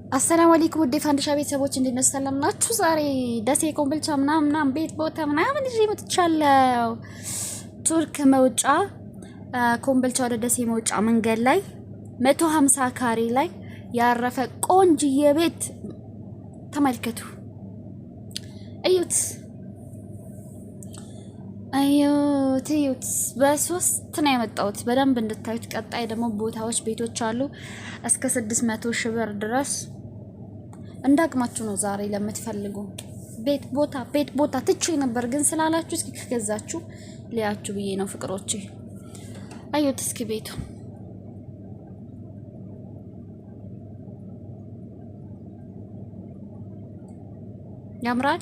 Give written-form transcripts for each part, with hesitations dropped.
አሰላሙ አለይኩም ውዴ ፋንዲሻ ቤተሰቦች እንዴት ነው? ሰላም ናችሁ? ዛሬ ደሴ ኮምቦልቻ ምናምን ቤት ቦታ ምናምን ይዤ መጥቻለሁ። ቱርክ መውጫ ኮምቦልቻ ወደ ደሴ መውጫ መንገድ ላይ 150 ካሬ ላይ ያረፈ ቆንጅዬ ቤት ተመልከቱ። እዩት እዩት። በሶስት ነው ያመጣሁት በደንብ እንድታዩት። ቀጣይ ደግሞ ቦታዎች ቤቶች አሉ እስከ 600 ሺህ ብር ድረስ እንዳቅማችሁ ነው። ዛሬ ለምትፈልጉ ቤት ቦታ ትቼ ነበር ግን ስላላችሁ እስኪ ከገዛችሁ ሊያችሁ ብዬ ነው ፍቅሮቼ። አዩት እስኪ ቤቱ ያምራል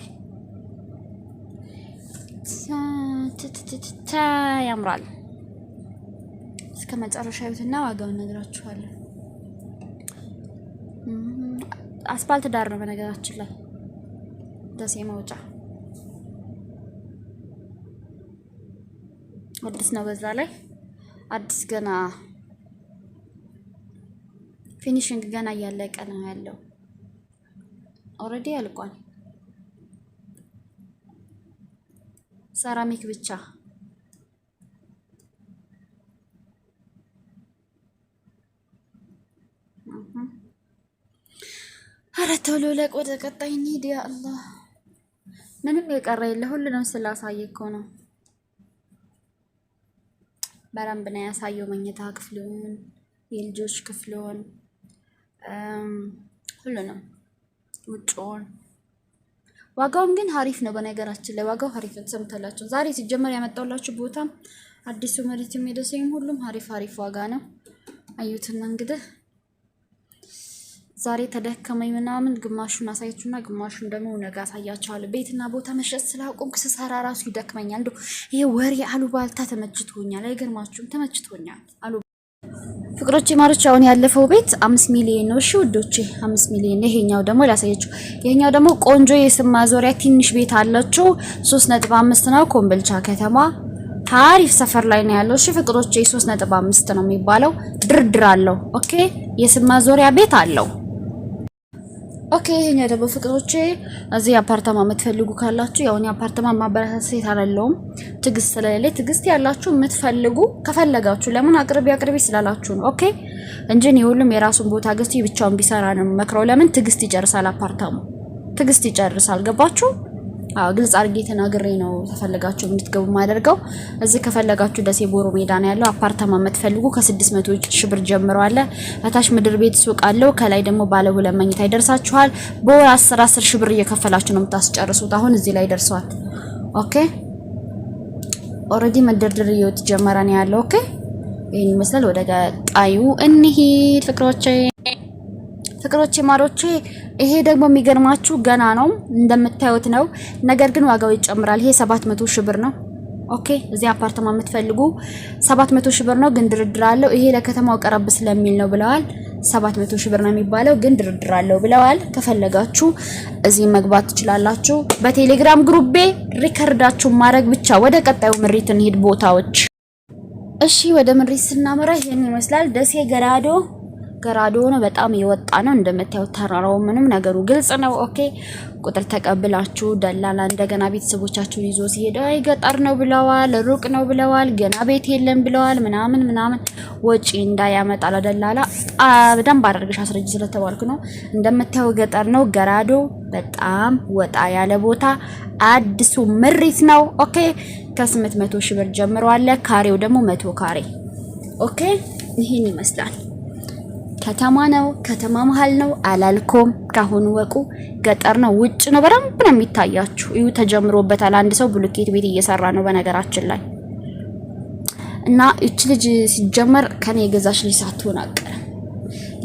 ያምራል። እስከ መጨረሻ ይሁትና ዋጋውን ነግራችኋለሁ። አስፋልት ዳር ነው በነገራችን ላይ ደሴ መውጫ አዲስ ነው። በዛ ላይ አዲስ ገና ፊኒሺንግ ገና እያለቀ ነው ያለው። ኦሬዲ አልቋል። ሰራሚክ ብቻ አረ ቶሎ ወደ ቀጣይ እንሂድ። ያ አላህ ምንም የቀረ የለ ሁሉንም ስላሳየ እኮ ነው። በደንብ ነው ያሳየው። መኝታ ክፍሉን፣ የልጆች ክፍሉን፣ ሁሉንም ውጭውን። ዋጋውም ግን ሀሪፍ ነው። በነገራችን ላይ ዋጋው ሀሪፍ ነው። ሰምታላችሁ። ዛሬ ሲጀመር ያመጣውላችሁ ቦታ አዲሱ መሬት የሚደሰኝ ሁሉም ሀሪፍ ዋጋ ነው። አዩትና እንግዲህ ዛሬ ተደከመኝ ምናምን ግማሹን አሳያችሁና ግማሹን ደግሞ ነገ አሳያችኋለሁ። ቤትና ቦታ መሸጥ ስላቆምኩ ስሰራ ራሱ ይደክመኛል። እንደው ይሄ ወሬ አሉባልታ ተመችቶኛል። አይገርማችሁም? ተመችቶኛል አሉ ፍቅሮቼ ማሮች። አሁን ያለፈው ቤት 5 ሚሊዮን ነው። እሺ ውዶቼ 5 ሚሊዮን ነው። ይሄኛው ደግሞ ላሳያችሁ። ይሄኛው ደግሞ ቆንጆ የስም ማዞሪያ ትንሽ ቤት አለችው 3.5 ነው። ኮምቦልቻ ከተማ ሀሪፍ ሰፈር ላይ ነው ያለው። እሺ ፍቅሮቼ 3.5 ነው የሚባለው። ድርድር አለው። ኦኬ የስም ማዞሪያ ቤት አለው። ኦኬ ይሄኛው ደግሞ ፍቅሮቼ እዚህ አፓርታማ የምትፈልጉ ካላችሁ ያው እኔ አፓርታማ ማበረታታት ሴት አይደለሁም። ትግስት ስለሌለ ትግስት ያላችሁ የምትፈልጉ ከፈለጋችሁ ለምን አቅርቢ ስላላችሁ ነው። ኦኬ እንጂ እኔ ሁሉም የራሱን ቦታ ገዝቶ ብቻውን ቢሰራ ነው መክረው። ለምን ትግስት ይጨርሳል፣ አፓርታማ ትግስት ይጨርሳል። ገባችሁ? አዎ ግልጽ አድርጌ ተናግሬ ነው ተፈልጋችሁ እንድትገቡ ማደርገው። እዚህ ከፈለጋችሁ ደሴ ቦሮ ሜዳ ነው ያለው። አፓርታማ የምትፈልጉ ከ600 ሺህ ብር ጀምሮ አለ። አታች ምድር ቤት ሱቅ አለው። ከላይ ደግሞ ባለ 2 መኝታ ይደርሳችኋል። በወር 10 ሺህ ብር እየከፈላችሁ ነው የምታስጨርሱት። አሁን እዚህ ላይ ደርሷል። ኦኬ ኦሬዲ መደርደር እየተጀመረ ነው ያለው። ኦኬ ይሄን ይመስላል። ወደ ቀጣዩ እንሂድ ፍቅሮቼ ማሮቼ። ይሄ ደግሞ የሚገርማችሁ ገና ነው እንደምታዩት ነው። ነገር ግን ዋጋው ይጨምራል። ይሄ 700 ሺህ ብር ነው። ኦኬ እዚህ አፓርታማ የምትፈልጉ 700 ሺህ ብር ነው፣ ግን ድርድር አለው። ይሄ ለከተማው ቀረብ ስለሚል ነው ብለዋል። 700 ሺህ ብር ነው የሚባለው፣ ግን ድርድር አለው ብለዋል። ከፈለጋችሁ እዚህ መግባት ትችላላችሁ። በቴሌግራም ግሩፔ ሪከርዳችሁ ማድረግ ብቻ። ወደ ቀጣዩ ምሪት እንሂድ ቦታዎች። እሺ ወደ ምሪት ስናመራ ይሄን ይመስላል። ደሴ ገራዶ ነው። በጣም የወጣ ነው እንደምታዩት። ተራራው ምንም ነገሩ ግልጽ ነው። ኦኬ ቁጥር ተቀብላችሁ ደላላ እንደገና ቤተሰቦቻችሁን ይዞ ሲሄድ አይ ገጠር ነው ብለዋል፣ ሩቅ ነው ብለዋል፣ ገና ቤት የለም ብለዋል ምናምን ወጪ እንዳያመጣ ለደላላ በደንብ አድርገሽ አስረጅ ስለተባልኩ ነው። እንደምታዩ ገጠር ነው ገራዶ። በጣም ወጣ ያለ ቦታ አዲሱ ምሪት ነው። ኦኬ ከ800 ሺህ ብር ጀምሮ አለ። ካሬው ደግሞ 100 ካሬ። ኦኬ ይሄን ይመስላል። ከተማ ነው፣ ከተማ መሃል ነው አላልኩም። ካሁን ወቁ ገጠር ነው፣ ውጭ ነው። በደንብ ነው የሚታያችሁ። እዩ ተጀምሮበታል። አንድ ሰው ብሎኬት ቤት እየሰራ ነው በነገራችን ላይ። እና እቺ ልጅ ሲጀመር ከኔ የገዛሽ ልጅ ሳትሆን አቀረ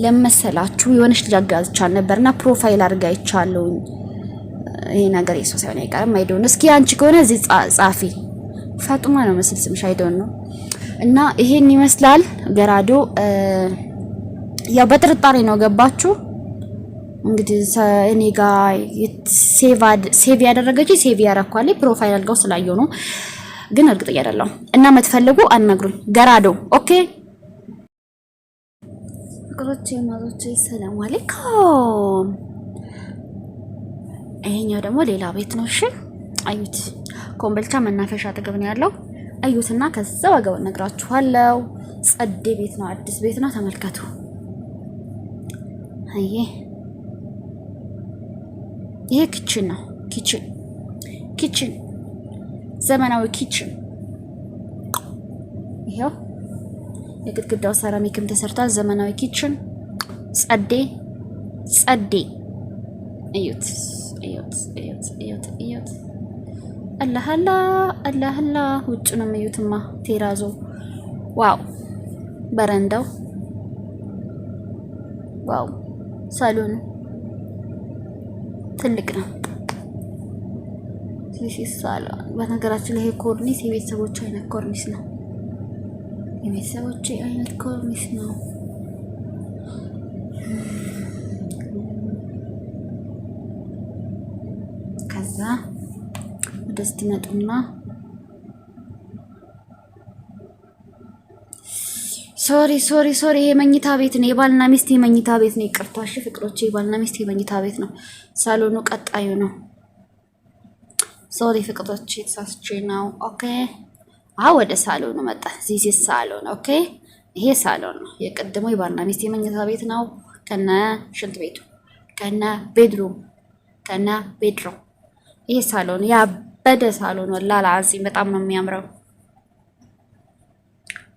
ለመሰላችሁ የሆነች ልጅ አጋዝቻል ነበርና ፕሮፋይል አድርጋ ይቻለው። ይሄ ነገር የሰው ሳይሆን አይቀርም። አይዶን እስኪ አንቺ ከሆነ እዚህ ጻፊ ፋጡማ ነው መስል ስምሽ አይዶን ነው። እና ይሄን ይመስላል ገራዶ። ያው በጥርጣሬ ነው ገባችሁ። እንግዲህ እኔ ጋር ሴቭ ያደረገች ሴቭ ያረኳለኝ ፕሮፋይል አልጋው ስላየው ነው። ግን እርግጠኛ አይደለም እና መትፈልጉ አናግሩኝ። ገራዶ ኦኬ ፍቅሮቼ ማዞቼ ሰላም አለይኩም። ይሄኛው ደግሞ ሌላ ቤት ነው። እሺ አዩት። ኮምቦልቻ መናፈሻ አጠገብ ነው ያለው። አዩትና ከዛ ዋጋው እነግራችኋለሁ። ጸዴ ቤት ነው፣ አዲስ ቤት ነው። ተመልከቱ። ይሄ ኪችን ነው። ኪችን ዘመናዊ ኪችን። ይሄው የግድግዳው ሰራሚክም ተሰርቷል። ዘመናዊ ኪችን ጸዴ። እዩት። አላህ ውጭ ነው የሚዩትማ። ቴራዞ ዋው! በረንዳው ዋው! ሳሎኑ ትልቅ ነው። ሳሎን በነገራችን ላይ ይሄ ኮርኒስ የቤተሰቦች አይነት ኮርኒስ ነው። ከዛ ወደዚህ ትመጡና ሶሪ ይሄ መኝታ ቤት ነው። የባልና ሚስት የመኝታ ቤት ነው። ይቅርታ እሺ ፍቅሮቼ፣ የባልና ሚስት የመኝታ ቤት ነው። ሳሎኑ ቀጣዩ ነው። ሶሪ ፍቅሮቼ፣ ተሳስቼ ነው። ኦኬ ወደ ሳሎኑ መጣ። ዚስ ሳሎን ኦኬ። ይሄ ሳሎን ነው። የቀደሙ የባልና ሚስት የመኝታ ቤት ነው። ከነ ሽንት ቤቱ ከነ ቤድሩም ይሄ ሳሎን ያበደ ሳሎን ወላሂ አዚም በጣም ነው የሚያምረው።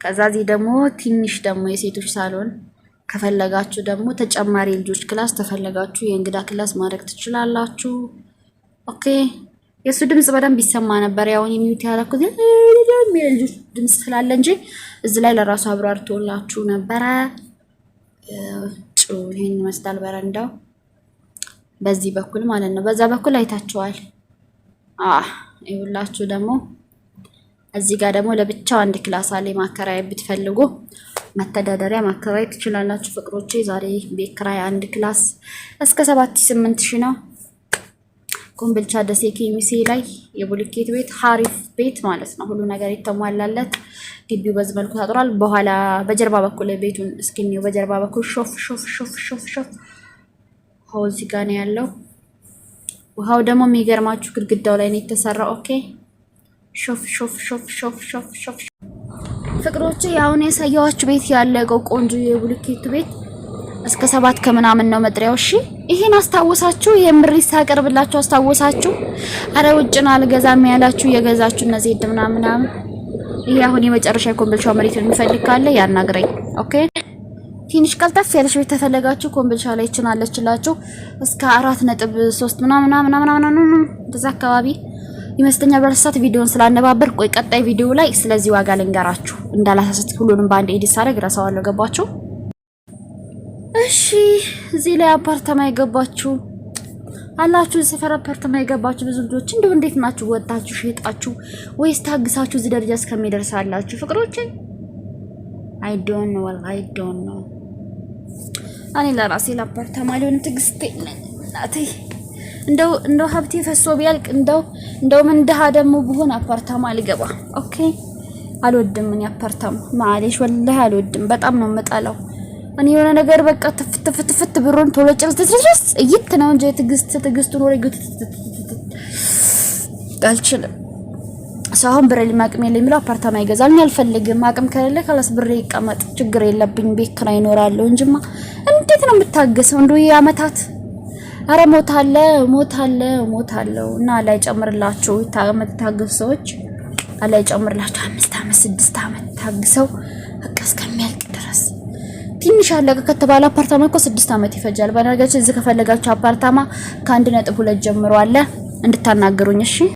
ከዛ እዚህ ደግሞ ትንሽ ደግሞ የሴቶች ሳሎን ከፈለጋችሁ ደግሞ ተጨማሪ ልጆች ክላስ ተፈለጋችሁ የእንግዳ ክላስ ማድረግ ትችላላችሁ። ኦኬ የሱ ድምጽ በደንብ ይሰማ ነበር። ያው የሚዩት ያላኩት የልጆች ድምጽ ስላለ እንጂ እዚህ ላይ ለራሱ አብራርቶላችሁ ነበረ። ይሄን ይመስላል በረንዳው በዚህ በኩል ማለት ነው። በዛ በኩል አይታችኋል። ይኸውላችሁ ደግሞ እዚህ ጋር ደግሞ ለብቻው አንድ ክላስ አለ። ማከራይ ብትፈልጉ መተዳደሪያ ማከራይ ትችላላችሁ ፍቅሮቼ። ዛሬ ቤት ኪራይ አንድ ክላስ እስከ 7-8 ሺህ ነው። ኮምቦልቻ ደሴ ኬሚሴ ላይ የቡልኬት ቤት ሀሪፍ ቤት ማለት ነው። ሁሉ ነገር የተሟላለት ግቢው በዚህ መልኩ ታጥሯል። በኋላ በጀርባ በኩል ቤቱን እስኪኒው በጀርባ በኩል ሾፍ ውሃው እዚህ ጋር ነው ያለው። ውሃው ደግሞ የሚገርማችሁ ግድግዳው ላይ ነው የተሰራው። ኦኬ ሾፍ ፍቅሮቼ፣ አሁን ያሳየኋችሁ ቤት ያለቀው ቆንጆ የቡልኬት ቤት እስከ 7 ከምናምን ነው መጥሪያው። እሺ ይሄን አስታወሳችሁ? የምሪስ አቀርብላችሁ አስታወሳችሁ? አረ ውጭና አልገዛም ያላችሁ የገዛችሁ እነዚህ ሄድ ምናምን። ይሄ አሁን የመጨረሻ ኮምቦልቻ መሬት የሚፈልግ ካለ ያናግረኝ። ኦኬ ትንሽ ቀልጠፍ ያለሽ ቤት ተፈለጋችሁ ኮምቦልቻ ላይ ይችላልላችሁ እስከ 4.3 ምናምን እንደዛ አካባቢ ይመስለኛል። በርሳት ቪዲዮን ስላነባበር ቆይ ቀጣይ ቪዲዮ ላይ ስለዚህ ዋጋ ልንገራችሁ እንዳላሳስት። ሁሉንም ባንድ ኤዲት አደረግ ራሳዋለሁ። ገባችሁ? እሺ እዚህ ላይ አፓርታማ የገባችሁ አላችሁ። እዚህ ሰፈር አፓርታማ የገባችሁ ብዙ ልጆች እንደው እንዴት ናችሁ? ወጣችሁ ሸጣችሁ ወይስ ታግሳችሁ እዚህ ደረጃ እስከሚደርሳላችሁ ፍቅሮቼ? አይ ዶንት ኖ እኔ ለራሴ ለአፓርታማ ሊሆን ትግስት የለኝ እናቴ። እንደው ሀብቴ ፈሶ ቢያልቅ እንደው ምን ደሃ ደግሞ ብሆን አፓርታማ ልገባ። ኦኬ አልወድም እኔ አፓርታማ ማለሽ ወላሂ አልወድም። በጣም ነው የምጠላው። እኔ የሆነ ነገር በቃ ትፍት ብሩን ቶሎ ጭርስ እይት ነው እንጂ ትግስቱ ነው ለግት አልችልም። ሰውን ብሬ ሊማቅም የለኝ ብሎ አፓርታማ ይገዛል። አልፈልግም። አቅም ከሌለ ካላስ ብሬ ይቀመጥ ችግር የለብኝ። ቤት ኪራይ ይኖራለሁ እንጂማ እንዴት ነው የምታገሰው? እንደው የአመታት አረ ሞታለሁ እና ላይ ጨምርላችሁ የምታገሱ ሰዎች ላይ ጨምርላችሁ 5 አመት 6 አመት ታግሰው በቃ እስከሚያልቅ ድረስ። ትንሽ አለቀ ከተባለ አፓርታማ እኮ 6 አመት ይፈጃል። በነገራችን እዚህ ከፈለጋችሁ አፓርታማ ከ1.2 ጀምሮ አለ እንድታናገሩኝ እሺ።